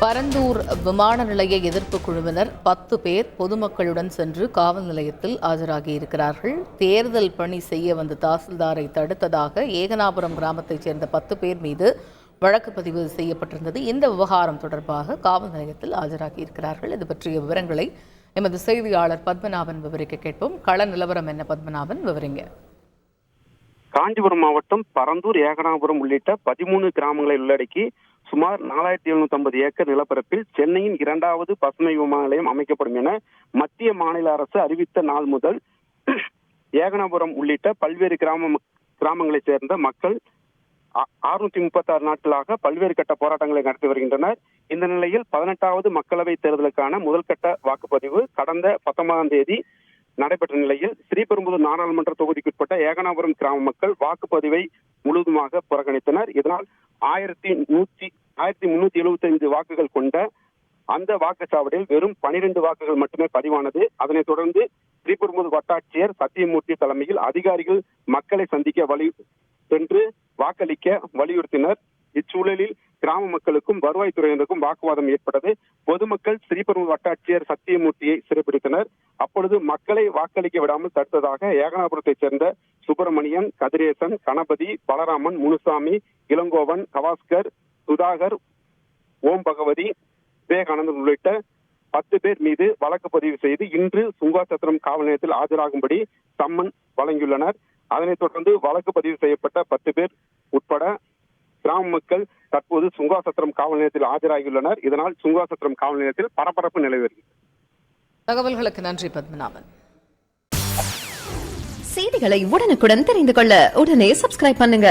பரந்தூர் விமான நிலைய எதிர்ப்பு குழுவினர் 10 பேர் பொதுமக்களுடன் சென்று காவல் நிலையத்தில் ஆஜராகியிருக்கிறார்கள். தேர்தல் பணி செய்ய வந்த தாசில்தாரை தடுத்ததாக ஏகனாபுரம் கிராமத்தைச் சேர்ந்த 10 பேர் மீது வழக்கு பதிவு செய்யப்பட்டிருந்தது. இந்த விவகாரம் தொடர்பாக காவல் நிலையத்தில் ஆஜராகியிருக்கிறார்கள். இது பற்றிய விவரங்களை எமது செய்தியாளர் பத்மநாபன் விவரிக்க கேட்போம். கள நிலவரம் என்ன பத்மநாபன், விவரிங்க. காஞ்சிபுரம் மாவட்டம் பரந்தூர், ஏகனாபுரம் உள்ளிட்ட 13 கிராமங்களை உள்ளடக்கி சுமார் 4750 ஏக்கர் நிலப்பரப்பில் சென்னையின் 2வது பசுமை விமான நிலையம் அமைக்கப்படும் என மத்திய மாநில அரசு அறிவித்த நாள் முதல் ஏகனாபுரம் உள்ளிட்ட பல்வேறு கிராமங்களைச் சேர்ந்த மக்கள் 636 நாட்களாக பல்வேறு கட்ட போராட்டங்களை நடத்தி வருகின்றனர். இந்த நிலையில் 18வது மக்களவைத் தேர்தலுக்கான முதல் கட்ட வாக்குப்பதிவு கடந்த 19ஆம் தேதி நடைபெற்ற நிலையில் ஸ்ரீபெரும்புதூர் நாடாளுமன்ற தொகுதிக்குட்பட்ட ஏகனாபுரம் கிராம மக்கள் வாக்குப்பதிவை முழுவதுமாக புறக்கணித்தனர். இதனால் 1375 வாக்குகள் கொண்ட அந்த வாக்குச்சாவடியில் வெறும் 12 வாக்குகள் மட்டுமே பதிவானது. அதனைத் தொடர்ந்து ஸ்ரீபெரும்புதூர் வட்டாட்சியர் சத்தியமூர்த்தி தலைமையில் அதிகாரிகள் மக்களை சந்திக்க சென்று வாக்களிக்க வலியுறுத்தினர். இச்சூழலில் கிராம மக்களுக்கும் வருவாய்த்துறையினருக்கும் வாக்குவாதம் ஏற்பட்டது. பொதுமக்கள் ஸ்ரீபெரும்புதூர் வட்டாட்சியர் சத்தியமூர்த்தியை சிறைப்பிடித்தனர். அப்பொழுது மக்களை வாக்களிக்க விடாமல் தடுத்ததாக ஏகனாபுரத்தைச் சேர்ந்த சுப்பிரமணியன், கதிரேசன், கணபதி, பலராமன், முனுசாமி, இளங்கோவன், கவாஸ்கர், சுதாகர், ஓம் பகவதி, விவேகானந்தன் உள்ளிட்ட 10 பேர் மீது வழக்கு பதிவு செய்து இன்று சுங்காசத்திரம் காவல் நிலையத்தில் ஆஜராகும்படி சம்மன் வழங்கியுள்ளனர். அதனைத் தொடர்ந்து வழக்கு பதிவு செய்யப்பட்ட 10 பேர் உட்பட கிராம மக்கள் தற்போது சுங்காசத்திரம் காவல் நிலையத்தில் ஆஜராகியுள்ளனர். இதனால் சுங்காசத்திரம் காவல் நிலையத்தில் பரபரப்பு நிலவி வருகிறது. தகவல்களுக்கு நன்றி பத்மநாபன். செய்திகளை உடனுக்குடன் தெரிந்து கொள்ள உடனே சப்ஸ்கிரைப் பண்ணுங்க.